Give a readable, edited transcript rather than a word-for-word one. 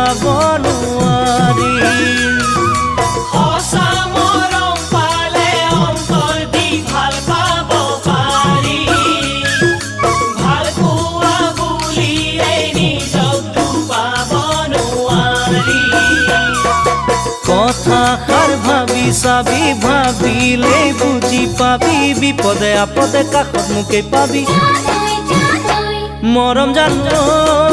পাব নোৱাৰি। সঁচা মৰম পালে অন্তৰ দি ভাল পাব পাৰি। ভাল পোৱা বুলিয়ে নিজকতো পাব নোৱাৰি। কথাষাৰ ভাবি চাবি, ভাবিলেই বুজি পাবি, বিপদে আপদে কাষত মোকেই পাবি। মৰম জানো